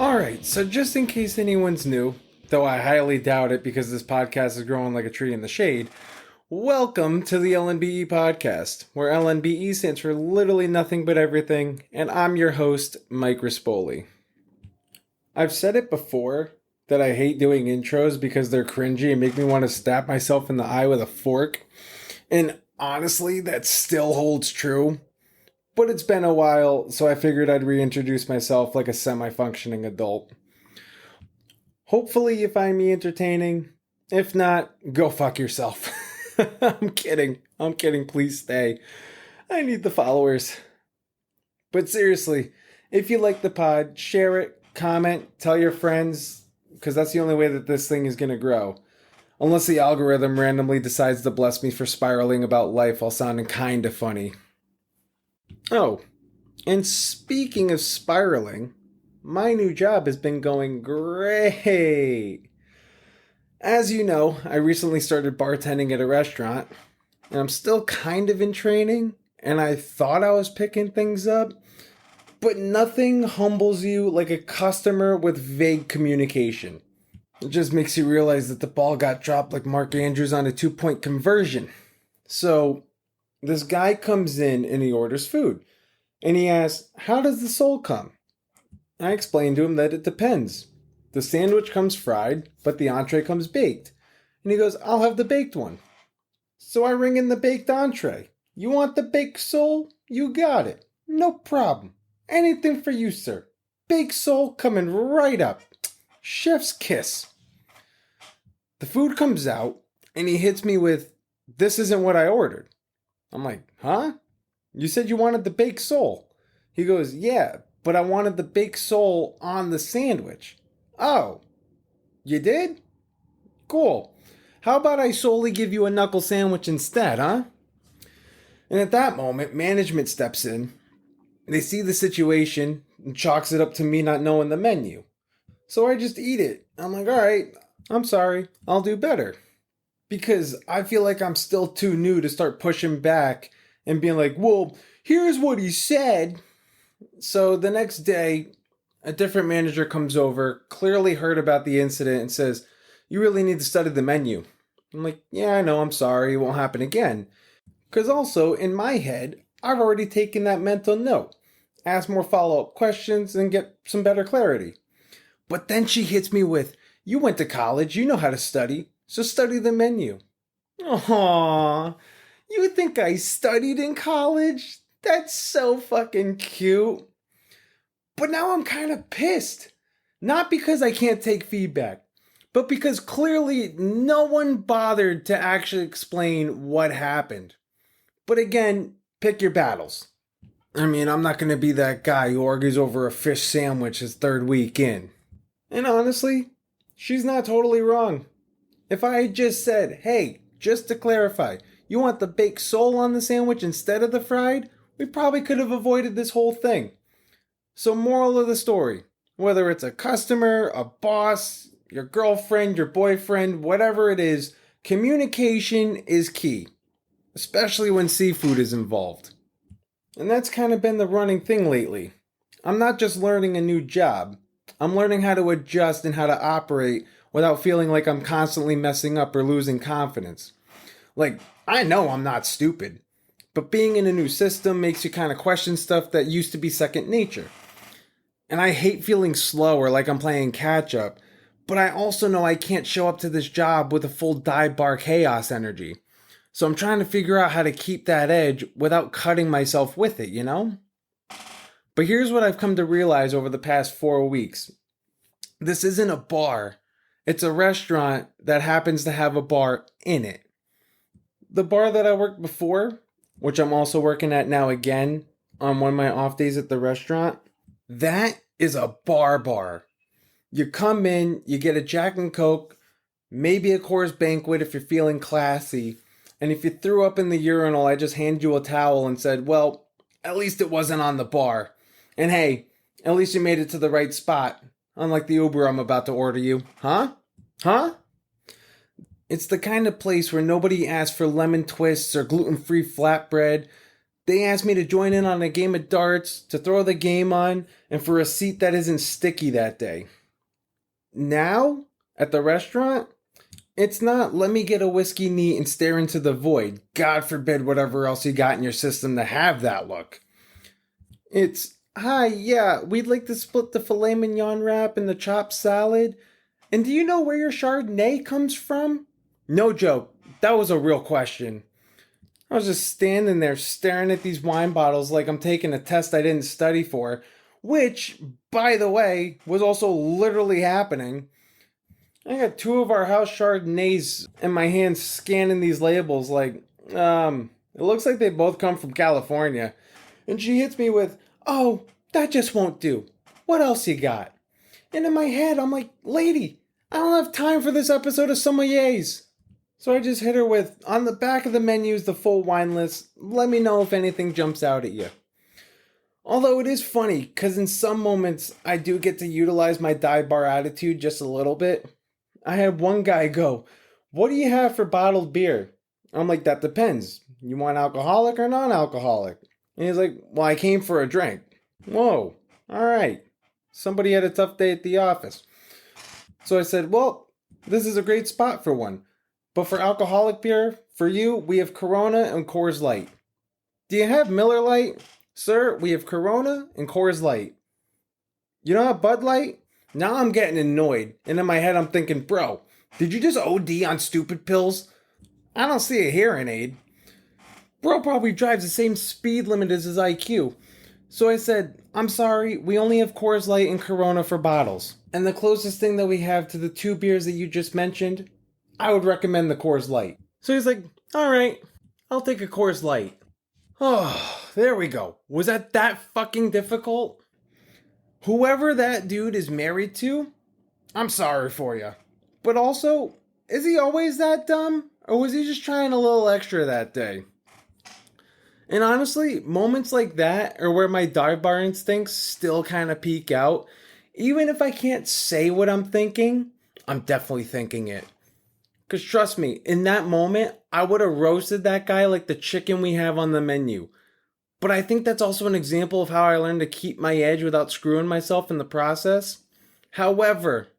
Alright, so just in case anyone's new, though I highly doubt it because this podcast is growing like a tree in the shade, welcome to the LNBE podcast, where LNBE stands for literally nothing but everything, and I'm your host, Mike Rispoli. I've said it before that I hate doing intros because they're cringy and make me want to stab myself in the eye with a fork, and honestly, that still holds true. But it's been a while, so I figured I'd reintroduce myself like a semi-functioning adult. Hopefully you find me entertaining. If not, go fuck yourself. I'm kidding. Please stay. I need the followers. But seriously, if you like the pod, share it, comment, tell your friends, because that's the only way that this thing is going to grow. Unless the algorithm randomly decides to bless me for spiraling about life while sounding kinda funny. Oh, and speaking of spiraling, my new job has been going great. As you know, I recently started bartending at a restaurant, and I'm still kind of in training, and I thought I was picking things up, but nothing humbles you like a customer with vague communication. It just makes you realize that the ball got dropped like Mark Andrews on a 2-point conversion. So, this guy comes in and he orders food. And he asks, how does the sole come? I explained to him that it depends. The sandwich comes fried, but the entree comes baked. And he goes, I'll have the baked one. So I ring in the baked entree. You want the baked sole? You got it. No problem. Anything for you, sir. Baked sole coming right up. Chef's kiss. The food comes out, and he hits me with, this isn't what I ordered. I'm like, huh? You said you wanted the baked sole. He goes, yeah, but I wanted the baked sole on the sandwich. Oh, you did? Cool. How about I solely give you a knuckle sandwich instead, huh? And at that moment, management steps in. They see the situation and chalks it up to me not knowing the menu. So I just eat it. I'm like, all right, I'm sorry. I'll do better. Because I feel like I'm still too new to start pushing back and being like, well, here's what he said. So the next day, a different manager comes over, clearly heard about the incident, and says, you really need to study the menu. I'm like, yeah, I know, I'm sorry, it won't happen again. Because also, in my head, I've already taken that mental note, ask more follow-up questions, and get some better clarity. But then she hits me with, you went to college, you know how to study. So study the menu. Aww, you think I studied in college? That's so fucking cute. But now I'm kind of pissed. Not because I can't take feedback, but because clearly no one bothered to actually explain what happened. But again, pick your battles. I mean, I'm not going to be that guy who argues over a fish sandwich his third week in. And honestly, she's not totally wrong. If I had just said, hey, just to clarify, you want the baked sole on the sandwich instead of the fried, we probably could have avoided this whole thing. So moral of the story, whether it's a customer, a boss, your girlfriend, your boyfriend, whatever it is, communication is key, especially when seafood is involved. And that's kind of been the running thing lately. I'm not just learning a new job, I'm learning how to adjust and how to operate without feeling like I'm constantly messing up or losing confidence. Like, I know I'm not stupid, but being in a new system makes you kind of question stuff that used to be second nature. And I hate feeling slow or like I'm playing catch up, but I also know I can't show up to this job with a full dive bar chaos energy. So I'm trying to figure out how to keep that edge without cutting myself with it, you know? But here's what I've come to realize over the past 4 weeks. This isn't a bar. It's a restaurant that happens to have a bar in it. The bar that I worked before, which I'm also working at now again on one of my off days at the restaurant, that is a bar. You come in, you get a Jack and Coke, maybe a Coors Banquet if you're feeling classy, and if you threw up in the urinal, I just hand you a towel and said, well, at least it wasn't on the bar. And hey, at least you made it to the right spot. Unlike the Uber I'm about to order you. Huh? It's the kind of place where nobody asks for lemon twists or gluten-free flatbread. They asked me to join in on a game of darts, to throw the game on, and for a seat that isn't sticky that day. Now, at the restaurant, it's not let me get a whiskey neat and stare into the void. God forbid whatever else you got in your system to have that look. It's, hi, yeah, we'd like to split the filet mignon wrap and the chopped salad. And do you know where your Chardonnay comes from? No joke, that was a real question. I was just standing there staring at these wine bottles like I'm taking a test I didn't study for, which, by the way, was also literally happening. I got two of our house Chardonnays in my hands scanning these labels like, it looks like they both come from California. And she hits me with, oh, that just won't do. What else you got? And in my head, I'm like, lady, I don't have time for this episode of Sommeliers. So I just hit her with, on the back of the menu is the full wine list. Let me know if anything jumps out at you. Although it is funny, because in some moments, I do get to utilize my dive bar attitude just a little bit. I had one guy go, what do you have for bottled beer? I'm like, that depends. You want alcoholic or non-alcoholic? And he's like, well, I came for a drink. Whoa, all right. Somebody had a tough day at the office. So I said, well, this is a great spot for one. But for alcoholic beer, for you, we have Corona and Coors Light. Do you have Miller Lite? Sir, we have Corona and Coors Light. You don't have Bud Light? Now I'm getting annoyed. And in my head, I'm thinking, bro, did you just OD on stupid pills? I don't see a hearing aid. Bro probably drives the same speed limit as his IQ. So I said, I'm sorry, we only have Coors Light and Corona for bottles. And the closest thing that we have to the two beers that you just mentioned, I would recommend the Coors Light. So he's like, all right, I'll take a Coors Light. Oh, there we go. Was that fucking difficult? Whoever that dude is married to, I'm sorry for you. But also, is he always that dumb? Or was he just trying a little extra that day? And honestly, moments like that are where my dive bar instincts still kind of peek out. Even if I can't say what I'm thinking, I'm definitely thinking it. Because trust me, in that moment, I would have roasted that guy like the chicken we have on the menu. But I think that's also an example of how I learned to keep my edge without screwing myself in the process. However,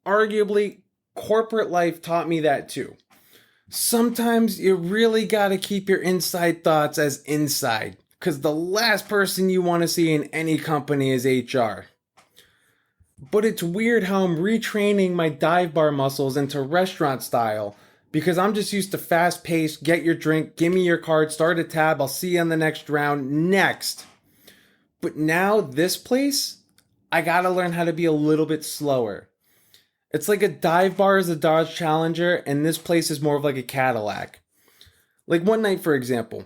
arguably, corporate life taught me that too. Sometimes you really gotta keep your inside thoughts as inside, because the last person you want to see in any company is HR. But it's weird how I'm retraining my dive bar muscles into restaurant style, because I'm just used to fast paced, get your drink, give me your card, start a tab, I'll see you on the next round, next. But now this place, I gotta learn how to be a little bit slower. It's like a dive bar is a Dodge Challenger, and this place is more of like a Cadillac. Like one night, for example,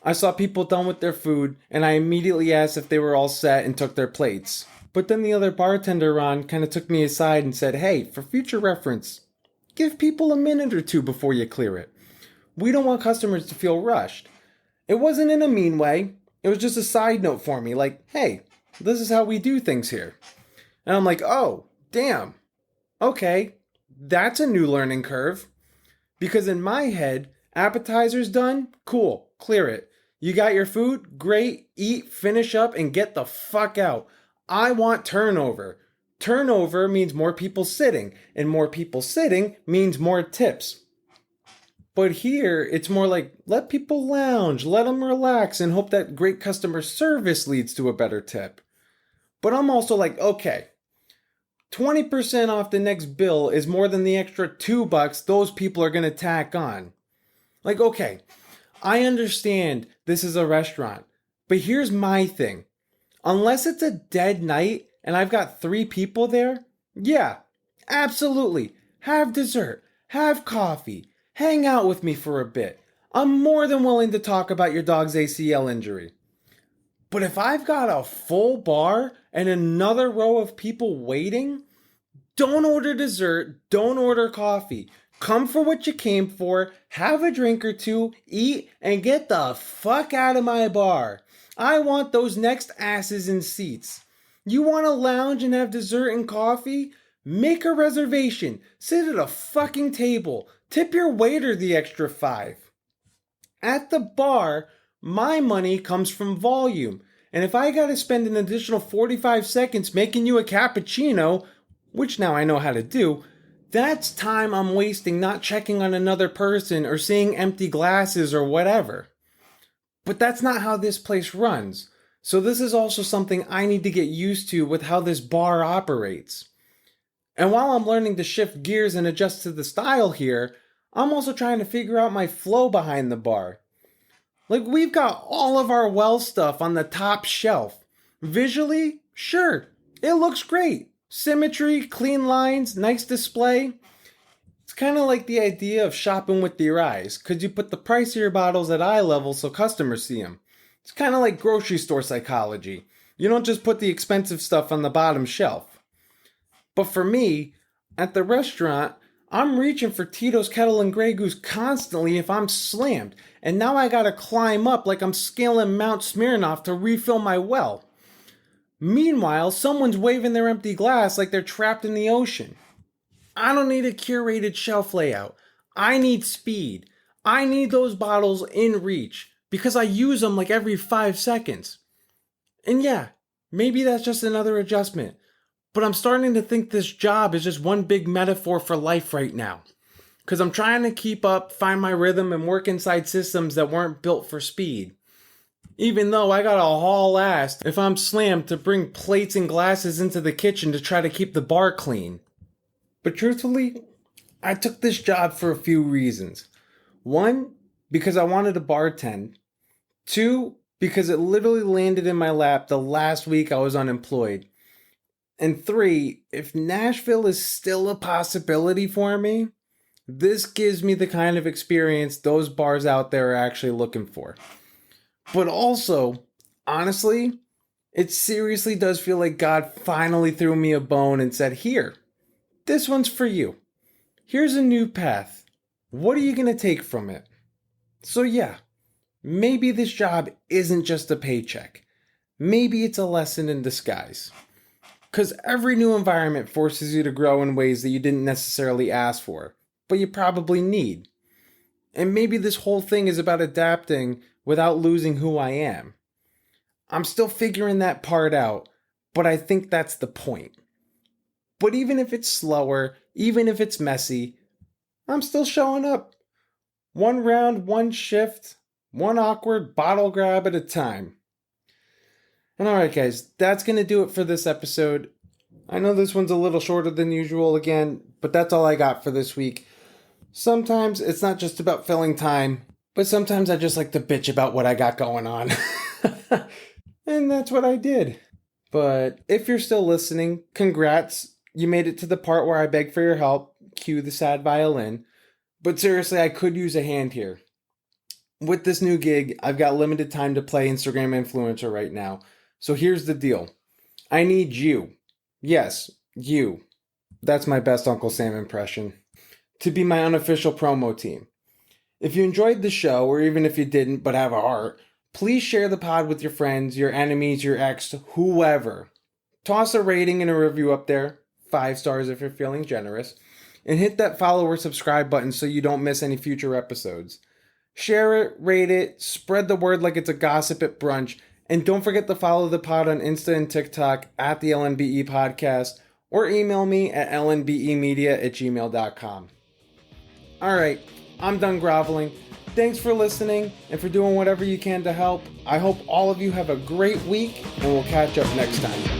I saw people done with their food, and I immediately asked if they were all set and took their plates. But then the other bartender, Ron, kind of took me aside and said, hey, for future reference, give people a minute or two before you clear it. We don't want customers to feel rushed. It wasn't in a mean way. It was just a side note for me, like, hey, this is how we do things here. And I'm like, oh, damn. Okay, that's a new learning curve. Because in my head, appetizers done? Cool, clear it. You got your food? Great, eat, finish up, and get the fuck out. I want turnover. Turnover means more people sitting, and more people sitting means more tips. But here, it's more like, let people lounge, let them relax, and hope that great customer service leads to a better tip. But I'm also like, okay, 20% off the next bill is more than the extra $2 those people are going to tack on. Like, okay, I understand this is a restaurant, but here's my thing. Unless it's a dead night and I've got 3 people there, yeah, absolutely. Have dessert, have coffee, hang out with me for a bit. I'm more than willing to talk about your dog's ACL injury. But if I've got a full bar and another row of people waiting, don't order dessert, don't order coffee. Come for what you came for, have a drink or two, eat, and get the fuck out of my bar. I want those next asses in seats. You want to lounge and have dessert and coffee? Make a reservation. Sit at a fucking table. Tip your waiter the extra $5. At the bar, My money comes from volume. And if I gotta spend an additional 45 seconds making you a cappuccino, which now I know how to do, that's time I'm wasting not checking on another person or seeing empty glasses or whatever. But that's not how this place runs. So this is also something I need to get used to with how this bar operates. And while I'm learning to shift gears and adjust to the style here, I'm also trying to figure out my flow behind the bar. Like, we've got all of our well stuff on the top shelf. Visually, sure, it looks great. Symmetry, clean lines, nice display. It's kind of like the idea of shopping with your eyes, because you put the price of your bottles at eye level so customers see them. It's kind of like grocery store psychology. You don't just put the expensive stuff on the bottom shelf. But for me, at the restaurant, I'm reaching for Tito's Kettle and Grey Goose constantly if I'm slammed, and now I gotta climb up like I'm scaling Mount Smirnoff to refill my well. Meanwhile, someone's waving their empty glass like they're trapped in the ocean. I don't need a curated shelf layout. I need speed. I need those bottles in reach because I use them like every 5 seconds. And yeah, maybe that's just another adjustment. But I'm starting to think this job is just one big metaphor for life right now. Because I'm trying to keep up, find my rhythm, and work inside systems that weren't built for speed. Even though I gotta haul ass if I'm slammed to bring plates and glasses into the kitchen to try to keep the bar clean. But truthfully, I took this job for a few reasons. 1, because I wanted to bartend. 2, because it literally landed in my lap the last week I was unemployed. And 3, if Nashville is still a possibility for me, this gives me the kind of experience those bars out there are actually looking for. But also, honestly, it seriously does feel like God finally threw me a bone and said, here, this one's for you. Here's a new path. What are you going to take from it? So yeah, maybe this job isn't just a paycheck. Maybe it's a lesson in disguise. Because every new environment forces you to grow in ways that you didn't necessarily ask for, but you probably need. And maybe this whole thing is about adapting without losing who I am. I'm still figuring that part out, but I think that's the point. But even if it's slower, even if it's messy, I'm still showing up. One round, one shift, one awkward bottle grab at a time. And alright guys, that's going to do it for this episode. I know this one's a little shorter than usual again, but that's all I got for this week. Sometimes it's not just about filling time, but sometimes I just like to bitch about what I got going on. And that's what I did. But if you're still listening, congrats. You made it to the part where I beg for your help. Cue the sad violin. But seriously, I could use a hand here. With this new gig, I've got limited time to play Instagram influencer right now. So here's the deal. I need you. Yes, you. That's my best Uncle Sam impression. To be my unofficial promo team. If you enjoyed the show, or even if you didn't but have a heart, please share the pod with your friends, your enemies, your ex, whoever. Toss a rating and a review up there. 5 stars if you're feeling generous. And hit that follow or subscribe button so you don't miss any future episodes. Share it, rate it, spread the word like it's a gossip at brunch, and don't forget to follow the pod on Insta and TikTok at the LNBE Podcast, or email me at lnbemedia@gmail.com. Alright, I'm done groveling. Thanks for listening and for doing whatever you can to help. I hope all of you have a great week, and we'll catch up next time.